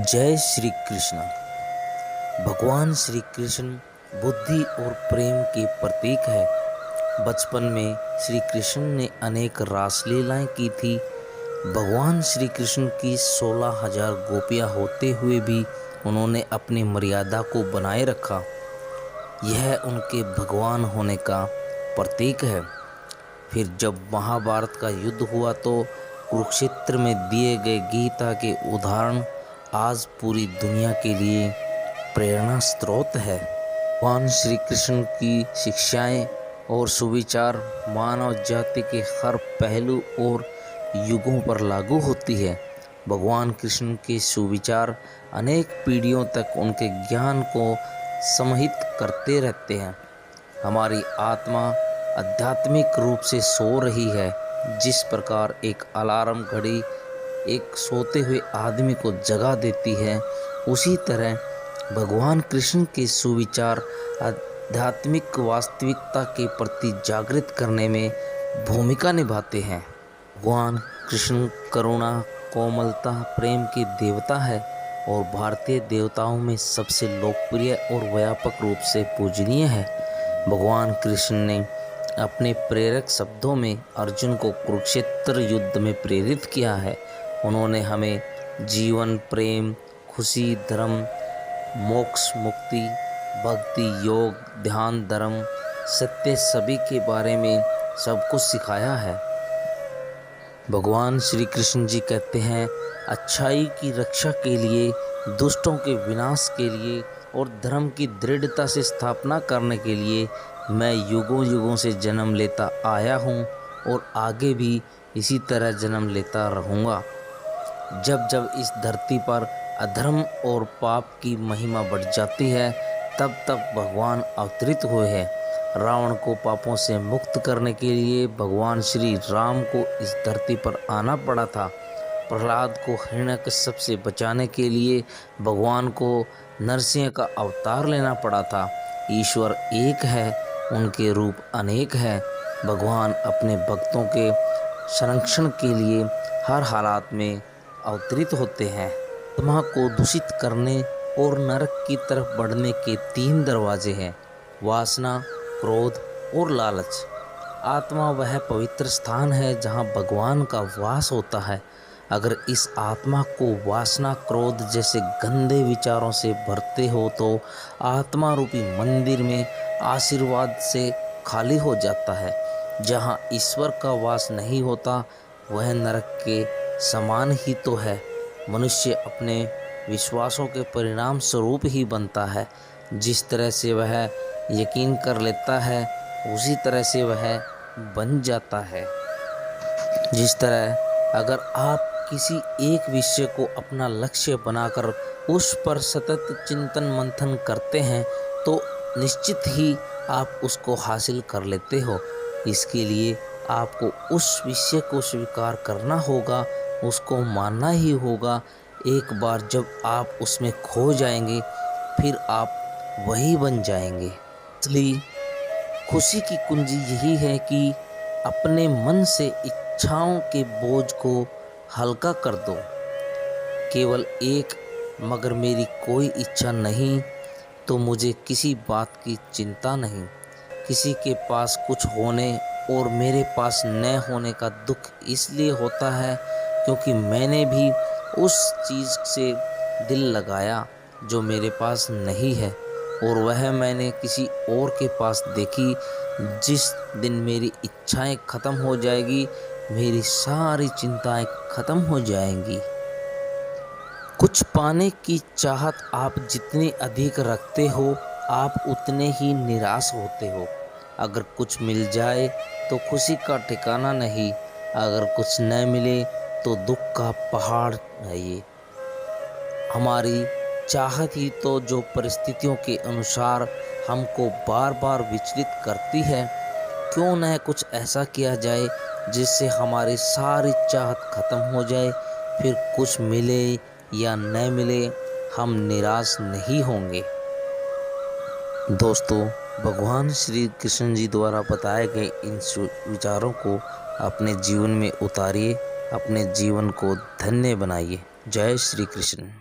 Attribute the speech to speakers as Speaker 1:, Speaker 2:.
Speaker 1: जय श्री कृष्ण। भगवान श्री कृष्ण बुद्धि और प्रेम के प्रतीक है। बचपन में श्री कृष्ण ने अनेक रासलीलाएं की थी। भगवान श्री कृष्ण की 16,000 गोपियां होते हुए भी उन्होंने अपनी मर्यादा को बनाए रखा। यह उनके भगवान होने का प्रतीक है। फिर जब महाभारत का युद्ध हुआ तो कुरुक्षेत्र में दिए गए गीता के उदाहरण आज पूरी दुनिया के लिए प्रेरणा स्रोत है। भगवान श्री कृष्ण की शिक्षाएं और सुविचार मानव जाति के हर पहलू और युगों पर लागू होती है। भगवान कृष्ण के सुविचार अनेक पीढ़ियों तक उनके ज्ञान को समाहित करते रहते हैं। हमारी आत्मा आध्यात्मिक रूप से सो रही है। जिस प्रकार एक अलार्म घड़ी एक सोते हुए आदमी को जगा देती है, उसी तरह भगवान कृष्ण के सुविचार आध्यात्मिक वास्तविकता के प्रति जागृत करने में भूमिका निभाते हैं। भगवान कृष्ण करुणा, कोमलता, प्रेम के देवता है और भारतीय देवताओं में सबसे लोकप्रिय और व्यापक रूप से पूजनीय है। भगवान कृष्ण ने अपने प्रेरक शब्दों में अर्जुन को कुरुक्षेत्र युद्ध में प्रेरित किया है। उन्होंने हमें जीवन, प्रेम, खुशी, धर्म, मोक्ष, मुक्ति, भक्ति, योग, ध्यान, धर्म, सत्य सभी के बारे में सब कुछ सिखाया है। भगवान श्री कृष्ण जी कहते हैं, अच्छाई की रक्षा के लिए, दुष्टों के विनाश के लिए और धर्म की दृढ़ता से स्थापना करने के लिए मैं युगों युगों से जन्म लेता आया हूँ और आगे भी इसी तरह जन्म लेता रहूँगा। जब जब इस धरती पर अधर्म और पाप की महिमा बढ़ जाती है, तब तब भगवान अवतरित हुए हैं। रावण को पापों से मुक्त करने के लिए भगवान श्री राम को इस धरती पर आना पड़ा था। प्रहलाद को हिरण्यकश्यप से बचाने के लिए भगवान को नरसिंह का अवतार लेना पड़ा था। ईश्वर एक है, उनके रूप अनेक हैं। भगवान अपने भक्तों के संरक्षण के लिए हर हालात में अवतरित होते हैं। आत्मा को दूषित करने और नरक की तरफ बढ़ने के 3 दरवाजे हैं: वासना, क्रोध और लालच। आत्मा वह पवित्र स्थान है जहाँ भगवान का वास होता है। अगर इस आत्मा को वासना, क्रोध जैसे गंदे विचारों से भरते हो तो आत्मा रूपी मंदिर में आशीर्वाद से खाली हो जाता है। जहाँ ईश्वर का वास नहीं होता, वह नरक के समान ही तो है। मनुष्य अपने विश्वासों के परिणाम स्वरूप ही बनता है। जिस तरह से वह यकीन कर लेता है, उसी तरह से वह बन जाता है। जिस तरह अगर आप किसी एक विषय को अपना लक्ष्य बनाकर उस पर सतत चिंतन मंथन करते हैं, तो निश्चित ही आप उसको हासिल कर लेते हो। इसके लिए आपको उस विषय को स्वीकार करना होगा, उसको मानना ही होगा। एक बार जब आप उसमें खो जाएंगे, फिर आप वही बन जाएंगे। इसलिए खुशी की कुंजी यही है कि अपने मन से इच्छाओं के बोझ को हल्का कर दो। केवल एक, मगर मेरी कोई इच्छा नहीं तो मुझे किसी बात की चिंता नहीं। किसी के पास कुछ होने और मेरे पास न होने का दुख इसलिए होता है क्योंकि मैंने भी उस चीज़ से दिल लगाया जो मेरे पास नहीं है, और वह मैंने किसी और के पास देखी। जिस दिन मेरी इच्छाएं ख़त्म हो जाएगी, मेरी सारी चिंताएं ख़त्म हो जाएंगी। कुछ पाने की चाहत आप जितनी अधिक रखते हो, आप उतने ही निराश होते हो। अगर कुछ मिल जाए तो खुशी का ठिकाना नहीं, अगर कुछ न मिले तो दुख का पहाड़ है ये। हमारी चाहत ही तो जो परिस्थितियों के अनुसार हमको बार बार विचलित करती है। क्यों न कुछ ऐसा किया जाए जिससे हमारी सारी चाहत खत्म हो जाए, फिर कुछ मिले या न मिले हम निराश नहीं होंगे। दोस्तों, भगवान श्री कृष्ण जी द्वारा बताए गए इन विचारों को अपने जीवन में उतारिए, अपने जीवन को धन्य बनाइए। जय श्री कृष्ण।